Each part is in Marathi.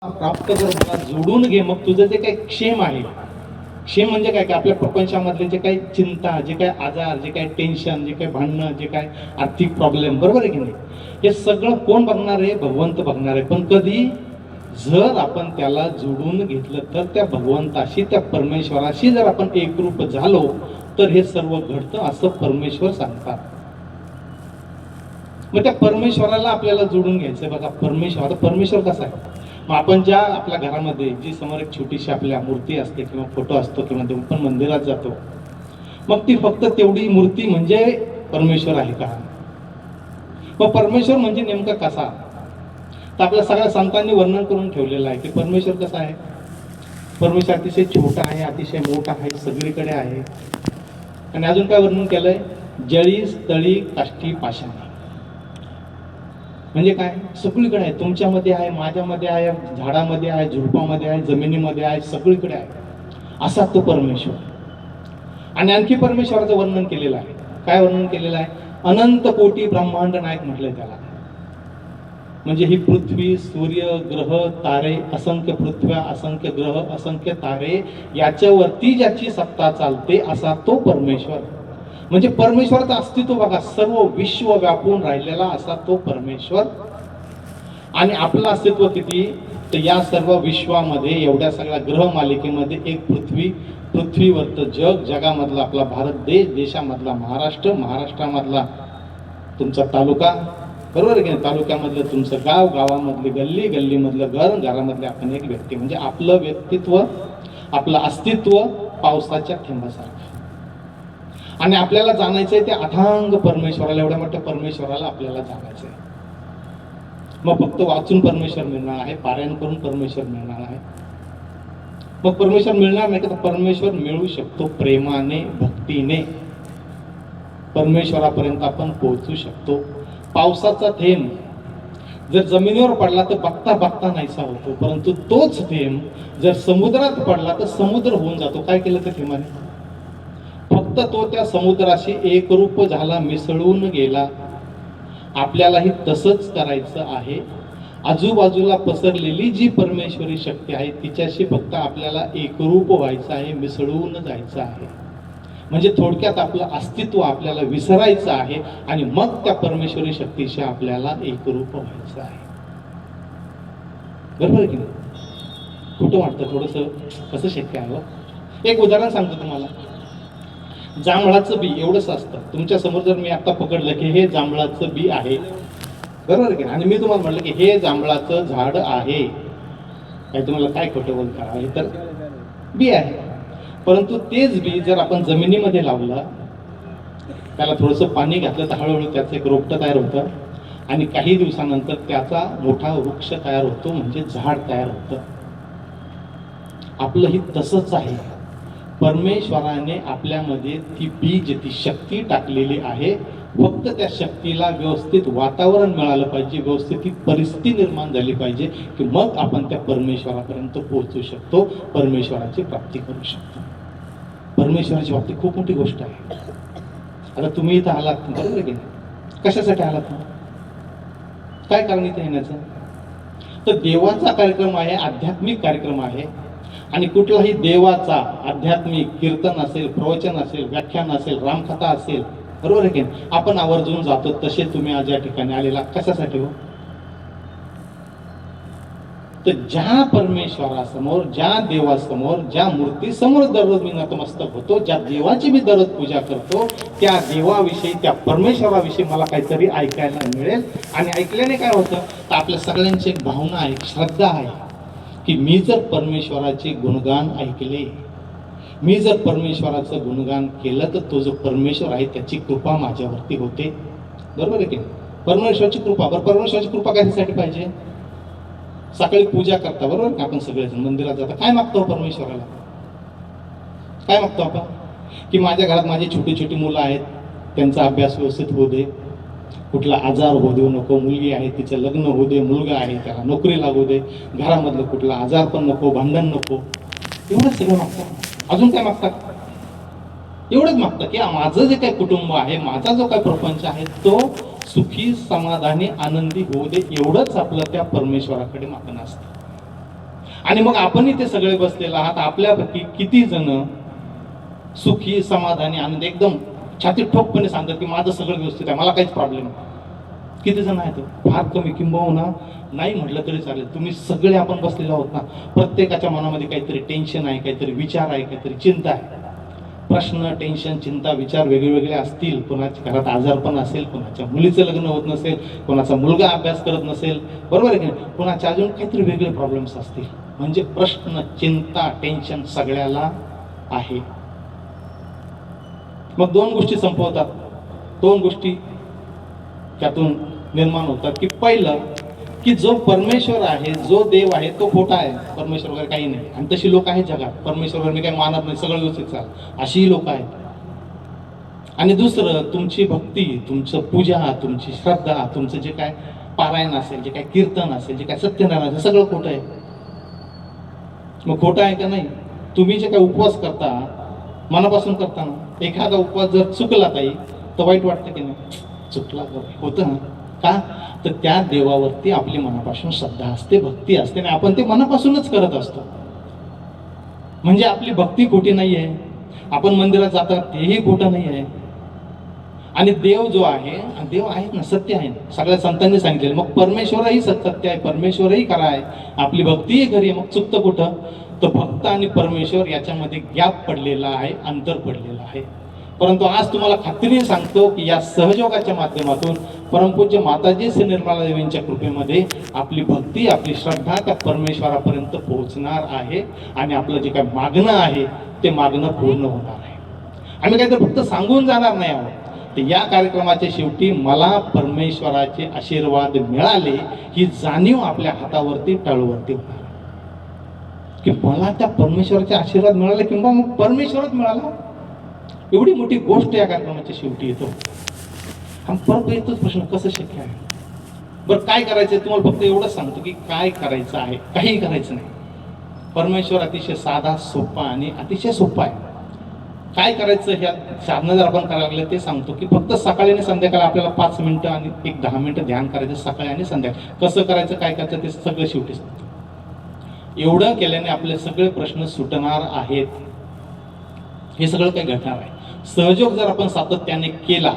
प्राप्त कर, मला जोडून घे. मग तुझं जे काही क्षेम आहे, क्षेम म्हणजे काय, की आपल्या प्रपंचामधले जे काही चिंता, जे काही आजार, जे काही टेन्शन, जे काही भांडणं, जे काही आर्थिक प्रॉब्लेम, बरोबर आहे की नाही, हे सगळं कोण बघणार आहे? भगवंत बघणार आहे. पण कधी? जर आपण त्याला जोडून घेतलं तर त्या भगवंताशी, त्या परमेश्वराशी जर आपण एकरूप झालो तर हे सर्व घडतं, असं परमेश्वर सांगतात. मग त्या परमेश्वराला आपल्याला जोडून घ्यायचं. बघा, परमेश्वर कसा आहे? मग आपण ज्या आपल्या घरामध्ये जी समोर एक छोटीशी आपल्या मूर्ती असते किंवा फोटो असतो किंवा आपण मंदिरात जातो, मग ती फक्त तेवढी मूर्ती म्हणजे परमेश्वर आहे का? मग परमेश्वर म्हणजे नेमका कसा? तर आपल्या सगळ्या संतांनी वर्णन करून ठेवलेलं आहे की परमेश्वर कसा आहे. परमेश्वर अतिशय छोटा आहे, अतिशय मोठा आहे, सगळीकडे आहे. आणि अजून काय वर्णन केलंय? जळी स्थळी काष्टी पाषाणी. म्हणजे काय? सगळीकडे आहे. तुमच्यामध्ये आहे, माझ्यामध्ये आहे, झाडामध्ये आहे, झुडपामध्ये आहे, जमिनीमध्ये आहे, सगळीकडे आहे. असा तो परमेश्वर. आणि आणखी परमेश्वराचं वर्णन केलेलं आहे. काय वर्णन केलेलं आहे? अनंत कोटी ब्रह्मांड नायक म्हटलंय त्याला. म्हणजे ही पृथ्वी, सूर्य, ग्रह, तारे, असंख्य पृथ्व्या, असंख्य ग्रह, असंख्य तारे, याच्यावरती ज्याची सत्ता चालते असा तो परमेश्वर. म्हणजे परमेश्वराचं अस्तित्व बघा, सर्व विश्व व्यापून राहिलेला असा तो परमेश्वर. आणि आपलं अस्तित्व किती? तर या सर्व विश्वामध्ये, एवढ्या सगळ्या ग्रह मालिकेमध्ये एक पृथ्वी, पृथ्वीवरचं जग, जगामधला आपला भारत देश, देशामधला महाराष्ट्र, महाराष्ट्रामधला तुमचा तालुका, बरोबर आहे की नाही, तालुक्यामधलं तुमचं गाव, गावामधली गल्ली, गल्लीमधलं घर, घरामधले आपण एक व्यक्ती. म्हणजे आपलं व्यक्तित्व, आपलं अस्तित्व पावसाच्या थेंबासारखं. आणि आपल्याला जाणायचंय त्या अथांग परमेश्वराला, एवढ्या मोठ्या परमेश्वराला आपल्याला जाणायचंय. मग फक्त वाचून परमेश्वर मिळणार आहे, पारायण करून परमेश्वर मिळणार आहे. मग परमेश्वर मिळणार नाही का? परमेश्वर मिळू शकतो प्रेमाने, भक्तीने. परमेश्वरापर्यंत आपण पोहोचू शकतो. पावसाचा थेंब जर जमिनीवर पडला तर बघता बघता नाहीसा होतो, परंतु तोच थेंब जर समुद्रात पडला तर समुद्र होऊन जातो. काय केलं त्या थेंबाने? फक्त तो त्या समुद्राशी एकरूप झाला, मिसळून गेला. आपल्यालाही तसंच करायचं आहे. आजूबाजूला पसरलेली जी परमेश्वरी शक्ती आहे तिच्याशी फक्त आपल्याला एकरूप व्हायचं आहे, मिसळून जायचं आहे. म्हणजे थोडक्यात आपलं अस्तित्व आपल्याला विसरायचं आहे आणि मग त्या परमेश्वरी शक्तीशी आपल्याला एकरूप व्हायचं आहे. बरोबर की नाही? कुठं वाटतं थोडंसं कसं शक्य आहे? एक उदाहरण सांगतो तुम्हाला. जांभळाचं बी एवढंच असतं. तुमच्या समोर जर मी आता पकडलं की हे जांभळाचं बी आहे, बरोबर की, आणि मी तुम्हाला म्हटलं की हे जांभळाचं झाड आहे, काय तुम्हाला काय खोटं बोलता आहे? तर बी आहे. परंतु तेच बी जर आपण जमिनीमध्ये लावलं, त्याला थोडंसं पाणी घातलं तर हळूहळू त्याचं एक रोपटं तयार होतं आणि काही दिवसानंतर त्याचा मोठा वृक्ष तयार होतो, म्हणजे झाड तयार होतं. आपलंही तसंच आहे. परमेश्वराने आपल्यामध्ये ती बीज, ती शक्ती टाकलेली आहे. फक्त त्या शक्तीला व्यवस्थित वातावरण मिळालं पाहिजे, व्यवस्थित ती परिस्थिती निर्माण झाली पाहिजे की मग आपण त्या परमेश्वरापर्यंत पोहोचू शकतो, परमेश्वराची प्राप्ती करू शकतो. परमेश्वराची प्राप्ती खूप मोठी गोष्ट आहे. आता तुम्ही इथं आलात, बरोबर आहे की नाही? कशासाठी आलात? काय कारण इथे येण्याचं? तर देवाचा कार्यक्रम आहे, आध्यात्मिक कार्यक्रम आहे. आणि कुठलाही देवाचा आध्यात्मिक कीर्तन असेल, प्रवचन असेल, व्याख्यान असेल, रामकथा असेल, बरोबर आहे की आपण आवर्जून जातो. तसे तुम्ही आज या ठिकाणी आलेला कशासाठी हो? तर ज्या परमेश्वरासमोर, ज्या देवासमोर, ज्या मूर्तीसमोर दररोज मी नतमस्तक होतो, ज्या देवाची मी दररोज पूजा करतो, त्या देवाविषयी, त्या परमेश्वराविषयी मला काहीतरी ऐकायला मिळेल. आणि ऐकल्याने काय होतं? तर आपल्या सगळ्यांची एक भावना आहे, श्रद्धा आहे की मी जर परमेश्वराचे गुणगान ऐकले, मी जर परमेश्वराचं गुणगान केलं तर तो जो परमेश्वर आहे त्याची कृपा माझ्यावरती होते. बरोबर आहे की? परमेश्वराची कृपा. बरं, परमेश्वराची कृपा कशासाठी पाहिजे? सकाळी पूजा करता, बरोबर का, आपण सगळेजण मंदिरात जाता. काय मागतो परमेश्वराला? काय मागतो आपण? की माझ्या घरात माझी छोटी छोटी मुलं आहेत, त्यांचा अभ्यास व्यवस्थित होऊ दे, कुठला आजार होऊ देऊ नको, मुलगी आहे तिचं लग्न होऊ दे, मुलगा आहे त्याला नोकरी लागू दे, घरामधलं कुठला आजार पण नको, भांडण नको. एवढंच सगळं मागतात. अजून काय मागतात? एवढंच मागतं की माझं जे काही कुटुंब आहे, माझा जो काही प्रपंच आहे तो सुखी, समाधानी, आनंदी होऊ दे. एवढंच आपलं त्या परमेश्वराकडे मागणं असतं. आणि मग आपणही ते सगळे बसलेले आहात, आपल्यापैकी किती जण सुखी, समाधानी, आनंद, एकदम छाती ठोकपणे सांगतात की माझं सगळं व्यवस्थित आहे, मला काहीच प्रॉब्लेम नाही? किती जण आहेत? फार कमी, किंबहुना नाही म्हटलं तरी चालेल. तुम्ही सगळे आपण बसलेले आहोत ना, प्रत्येकाच्या मनामध्ये काहीतरी टेन्शन आहे, काहीतरी विचार आहे, काहीतरी चिंता आहे. प्रश्न, टेन्शन, चिंता, विचार वेगवेगळे असतील. कोणाच्या घरात आजारपण असेल, कोणाच्या मुलीचं लग्न होत नसेल, कोणाचा मुलगा अभ्यास करत नसेल, बरोबर आहे की नाही, कोणाच्या अजून काहीतरी वेगळे प्रॉब्लेम्स असतील. म्हणजे प्रश्न, चिंता, टेन्शन सगळ्याला आहे. मग दोन गोष्टी संपवतात, दोन गोष्टी त्यातून निर्माण होतात. की पहिलं, की जो परमेश्वर आहे, जो देव आहे तो खोटा आहे, परमेश्वर वगैरे काही नाही. आणि तशी लोक आहेत जगात, परमेश्वर वगैरे मी काही मानत नाही, सगळं व्यवस्थित चाल, अशीही लोक आहेत. आणि दुसरं, तुमची भक्ती, तुमचं पूजा, तुमची श्रद्धा, तुमचं जे काय पारायण असेल, जे काय कीर्तन असेल, जे काय सत्यनारायण असेल, सगळं खोटं आहे. मग खोटं आहे का नाही? तुम्ही जे काय उपवास करता, मनापासून करताना एखादा उपवास जर चुकला ताई, तर वाईट वाटतं की नाही? चुकला होतं ना. का? तर त्या देवावरती आपली मनापासून श्रद्धा असते, भक्ती असते, आणि आपण ते मनापासूनच करत असतो. म्हणजे आपली भक्ती खोटी नाही आहे, आपण मंदिरात जातात तेही खोटं नाही आहे. आणि देव जो आहे, देव आहे ना, सत्य आहे, सगळ्या संतांनी सांगितलेलं. मग परमेश्वरही सत्य आहे, परमेश्वरही खरा आहे, आपली भक्तीही खरी आहे. मग चुकतं कुठं? तर भक्त आणि परमेश्वर याच्यामध्ये गॅप पडलेला आहे, अंतर पडलेलं आहे. परंतु आज तुम्हाला खात्रीने सांगतो की या सहयोगाच्या माध्यमातून परमपूज्य माताजी श्री निर्मला देवींच्या कृपेमध्ये आपली भक्ती, आपली श्रद्धा त्या परमेश्वरापर्यंत पोहोचणार आहे. आणि आपलं जे काय मागणं आहे ते मागणं पूर्ण होणार आहे. आम्ही काहीतरी फक्त सांगून जाणार नाही आहोत. तर या कार्यक्रमाच्या शेवटी मला परमेश्वराचे आशीर्वाद मिळाले ही जाणीव आपल्या हातावरती, टाळूवरती होणार की मला त्या परमेश्वराचे आशीर्वाद मिळाले, किंवा मग परमेश्वरच मिळाला. एवढी मोठी गोष्ट या कार्यक्रमाच्या शेवटी येतो. हा परत येतोच प्रश्न, कसं शक्य आहे? बरं, काय करायचंय? तुम्हाला फक्त एवढंच सांगतो की काय करायचं आहे, काही करायचं नाही. परमेश्वर अतिशय साधा, सोपा आणि अतिशय सोपा आहे. काय करायचं ह्या साधनं जर आपण करायला लागले ते सांगतो. की फक्त सकाळी आणि संध्याकाळी आपल्याला 5 मिनिटं आणि एक 10 मिनिटं ध्यान करायचं, सकाळी आणि संध्याकाळी. कसं करायचं, काय करायचं ते सगळं शेवटी सांगतो. एवढं केल्याने आपले सगळे प्रश्न सुटणार आहेत. हे सगळं काही घडणार आहे. सहयोग जर आपण सातत्याने केला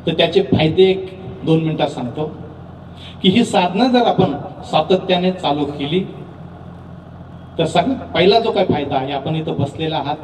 तर त्याचे फायदे 1-2 मिनिटात सांगतो. की ही साधना जर आपण सातत्याने चालू केली तर सगळ्यात पहिला जो काही फायदा आहे, आपण इथं बसलेला आहात,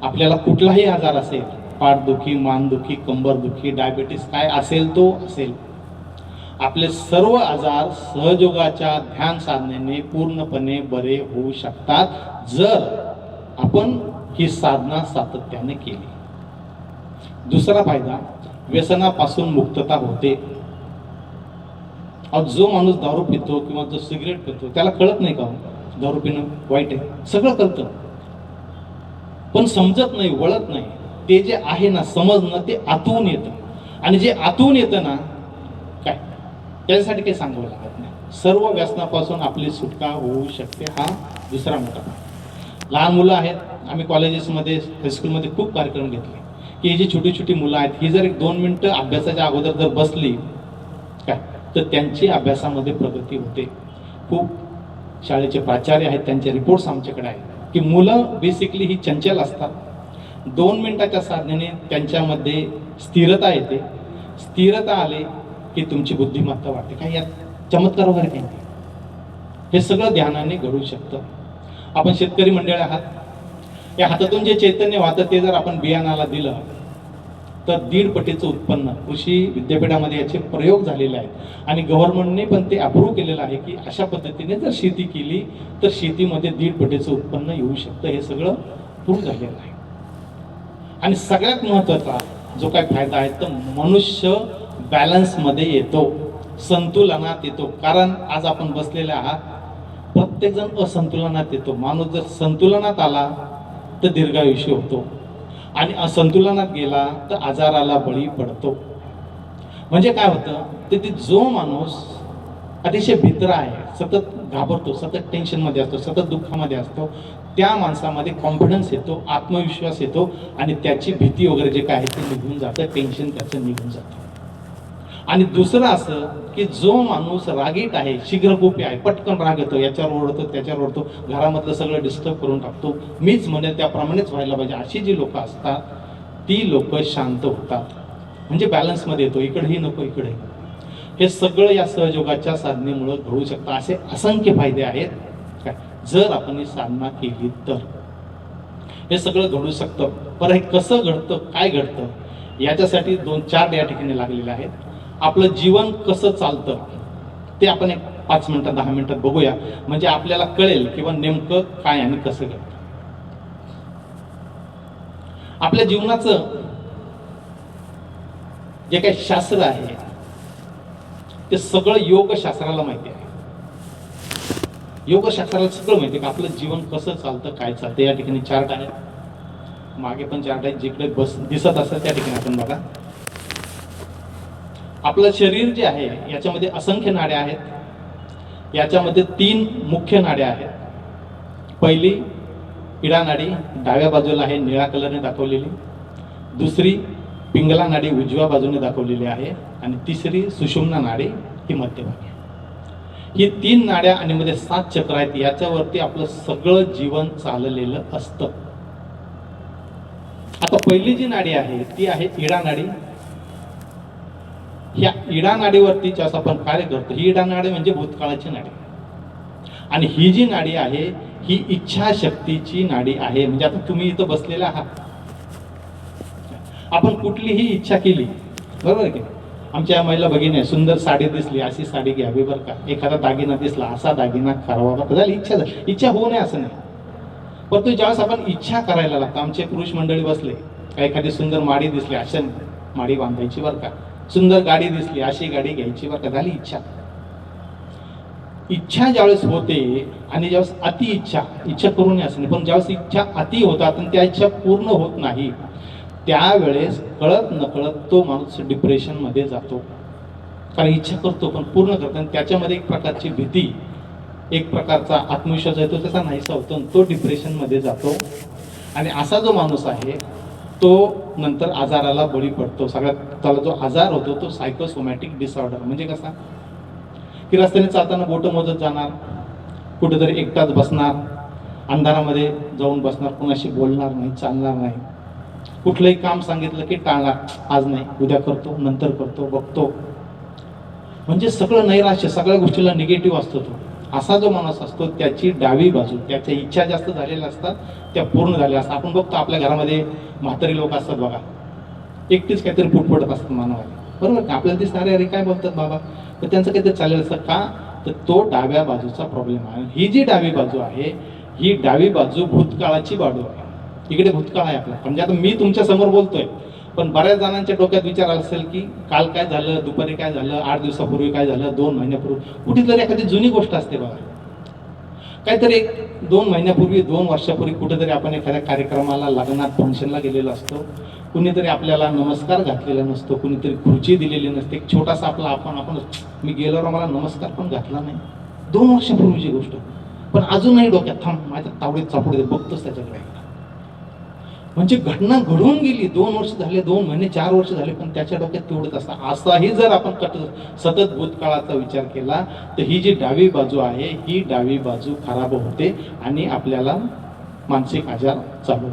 आपल्याला कुठलाही आजार असेल, पाठदुखी, मानदुखी, कंबरदुखी, डायबिटीस, काय असेल तो असेल, आपले सर्व आजार सहयोगाच्या ध्यान साधनेने पूर्णपणे बरे होऊ शकतात, जर आपण ही साधना सातत्याने केली. दुसरा फायदा, व्यसनापासून मुक्तता होते. जो माणूस दारू पितो किंवा जो सिगरेट पितो त्याला कळत नाही का दारू पिणं वाईट आहे? सगळं कळतं, पण समजत नाही, वळत नाही. ते जे आहे ना, समजणं, ते आतून येतं. आणि जे आतून येतं ना, काय त्याच्यासाठी काही सांगावं लागत नाही. सर्व व्यसनापासून आपली सुटका होऊ शकते. हा दुसरा मोठा फायदा. लहान मुलं आहेत, आम्ही कॉलेजेसमध्ये, हायस्कूलमध्ये खूप कार्यक्रम घेतले की ही जी छोटी छोटी मुलं आहेत, ही जर 1-2 मिनिटं अभ्यासाच्या अगोदर जर बसली काय, तर त्यांची अभ्यासामध्ये प्रगती होते. खूप शाळेचे प्राचार्य आहेत, त्यांचे रिपोर्ट्स आमच्याकडे आहेत की मुलं बेसिकली ही चंचल असतात. 2 मिनिटाच्या साधनेने त्यांच्यामध्ये स्थिरता येते. स्थिरता आले की तुमची बुद्धिमत्ता वाढते. काय यात चमत्कार वगैरे काही नाही. हे सगळं ध्यानाने घडू शकतं. आपण शेतकरी मंडळी आहात, या हातातून जे चैतन्य वाहतं ते जर आपण बियाणाला दिलं तर 1.5 पटीचं उत्पन्न, कृषी विद्यापीठामध्ये याचे प्रयोग झालेले आहेत आणि गव्हर्नमेंटने पण ते अप्रूव्ह केलेलं आहे की अशा पद्धतीने जर शेती केली तर शेतीमध्ये 1.5 पटीचं उत्पन्न येऊ शकतं. हे सगळं प्रूव्ह झालेलं आहे. आणि सगळ्यात महत्त्वाचा जो काही फायदा आहे, तर मनुष्य बॅलन्समध्ये येतो, संतुलनात येतो. कारण आज आपण बसलेले आहात, प्रत्येकजण असंतुलनात येतो. माणूस जर संतुलनात आला तर दीर्घायुष्य होतो, आणि असंतुलनात गेला तर आजाराला बळी पडतो. म्हणजे काय होतं, ते जो माणूस अतिशय भित्रा आहे, सतत घाबरतो, सतत टेन्शनमध्ये असतो, सतत दुःखामध्ये असतो, त्या माणसामध्ये कॉन्फिडन्स येतो, आत्मविश्वास येतो, आणि त्याची भीती वगैरे जे काय आहे ते निघून जातं, टेन्शन त्याचं निघून जातं. आणि दुसरं असं की जो माणूस रागीट आहे, शीघ्रकोपी आहे, पटकन राग येतो, याच्यावर ओढतो त्याच्यावर ओढतो, घरामधलं सगळं डिस्टर्ब करून टाकतो, मीच म्हणेल त्याप्रमाणेच व्हायला पाहिजे, अशी जी लोक असतात ती लोक शांत होतात. म्हणजे बॅलन्समध्ये येतो, इकडेही नको इकडे. हे सगळं या सहयोगाच्या साधनेमुळे घडू शकतं. असे असंख्य फायदे आहेत काय, जर आपण ही साधना केली तर हे सगळं घडू शकतं. पण हे कसं घडतं, काय घडतं, याच्यासाठी 2-4 या ठिकाणी लागलेले आहेत. आपलं जीवन कसं चालतं ते आपण एक 5 मिनिटात 10 मिनिटात बघूया, म्हणजे आपल्याला कळेल किंवा नेमकं काय आणि कसं घडतं. आपल्या जीवनाचं जे काही शास्त्र आहे ते सगळं योगशास्त्राला माहिती आहे. योगशास्त्राला सगळं माहिती आहे की आपलं जीवन कसं चालतं, काय चालतं. या ठिकाणी चार्ट आहे, मागे पण चार्ट आहे, जिकडे बस दिसत असतात त्या ठिकाणी आपण बघा. आपलं शरीर जे आहे याच्यामध्ये असंख्य नाड्या आहेत. याच्यामध्ये 3 मुख्य नाड्या आहेत. पहिली इडा नाडी डाव्या बाजूला आहे, निळ्या कलरने दाखवलेली. दुसरी पिंगला नाडी उजव्या बाजूने दाखवलेली आहे. आणि तिसरी सुषुम्ना नाडी ही मध्यभागी. ही 3 नाड्या आणि मध्ये 7 चक्र आहेत. याच्यावरती आपलं सगळं जीवन चाललेलं असतं. आता पहिली जी नाडी आहे ती आहे इडा नाडी. ह्या इडा नाडीवरती ज्यास आपण कार्य करतो, ही इडा नाडी म्हणजे भूतकाळाची नाडी. आणि ही जी नाडी आहे ही इच्छाशक्तीची नाडी आहे. म्हणजे आता तुम्ही इथं बसलेला आहात, आपण कुठलीही इच्छा केली, बरोबर की, आमच्या महिला भगिनी सुंदर साडी दिसली, अशी साडी घ्यावी बरं का, एखादा दागिना दिसला, असा दागिना करावा बरं का, झाली इच्छा झाली. इच्छा होऊ नये असं नाही, परंतु ज्यावेळेस आपण इच्छा करायला लागतो, आमचे पुरुष मंडळी बसले, एखादी सुंदर माडी दिसली, अशा माडी बांधायची बरं का, सुंदर गाडी दिसली, अशी गाडी घ्यायची बरं का, झाली इच्छा. इच्छा ज्यावेळेस होते आणि ज्यावेळेस अति इच्छा, इच्छा करू नये असं नाही, पण ज्यावेळेस इच्छा अति होतात आणि त्या इच्छा पूर्ण होत नाही, त्यावेळेस कळत नकळत तो माणूस डिप्रेशनमध्ये जातो. कारण इच्छा करतो पण पूर्ण करतो, आणि त्याच्यामध्ये एक प्रकारची भीती, एक प्रकारचा आत्मविश्वास येतो, त्याचा नाहीसा होतो, तो डिप्रेशनमध्ये जातो. आणि असा जो माणूस आहे तो नंतर आजाराला बळी पडतो. सगळ्यात त्याला जो आजार होतो तो सायकोसोमॅटिक डिसऑर्डर. म्हणजे कसा की रस्त्याने चालताना बोटं मोजत जाणार, कुठेतरी एकटाच बसणार, अंधारामध्ये जाऊन बसणार, कोणाशी बोलणार नाही, चालणार नाही, कुठलंही काम सांगितलं की टाळणार, आज नाही, उद्या करतो, नंतर करतो, बघतो. म्हणजे सगळं नैराश्य, सगळ्या गोष्टीला निगेटिव्ह असतो तो. असा जो माणूस असतो त्याची डावी बाजू, त्याच्या इच्छा जास्त झालेल्या असतात, त्या पूर्ण झालेल्या असतात. आपण बघतो आपल्या घरामध्ये म्हातारी लोक असतात बघा, एकटीच काहीतरी पुटपडत असतात मानवाला, बरोबर का, आपल्याला दिसणारे अरे काय बोलतात बाबा, तर त्यांचं काहीतरी चाललेलं असतं का, तर तो डाव्या बाजूचा प्रॉब्लेम आहे. ही जी डावी बाजू आहे ही डावी बाजू भूतकाळाची बाजू आहे. इकडे भूतकाळ आहे आपला. म्हणजे आता मी तुमच्या समोर बोलतोय, पण बऱ्याच जणांच्या डोक्यात विचार असेल की काल काय झालं, दुपारी काय झालं, 8 दिवसापूर्वी काय झालं, 2 महिन्यापूर्वी, कुठेतरी एखादी जुनी गोष्ट असते बघा, काहीतरी 2 महिन्यापूर्वी, 2 वर्षापूर्वी कुठेतरी आपण एखाद्या कार्यक्रमाला, लग्नात, फंक्शनला गेलेलो असतो, कुणीतरी आपल्याला नमस्कार घातलेला नसतो, कुणीतरी खुर्ची दिलेली नसते, एक छोटासा आपला आपण मी गेल्यावर मला नमस्कार पण घातला नाही, 2 वर्षापूर्वीची गोष्ट, पण अजूनही डोक्यात थांब माझ्या तावडीत चापडे बघतोच त्याच्याकडे. म्हणजे घटना घडून गेली, 2 वर्ष झाले, 2 महिने, 4 वर्ष झाले, पण त्याच्या डोक्यात तेवढंच असतं. असाही जर आपण सतत भूतकाळाचा विचार केला तर ही जी डावी बाजू आहे ही डावी बाजू खराब होते आणि आपल्याला मानसिक आजार चालू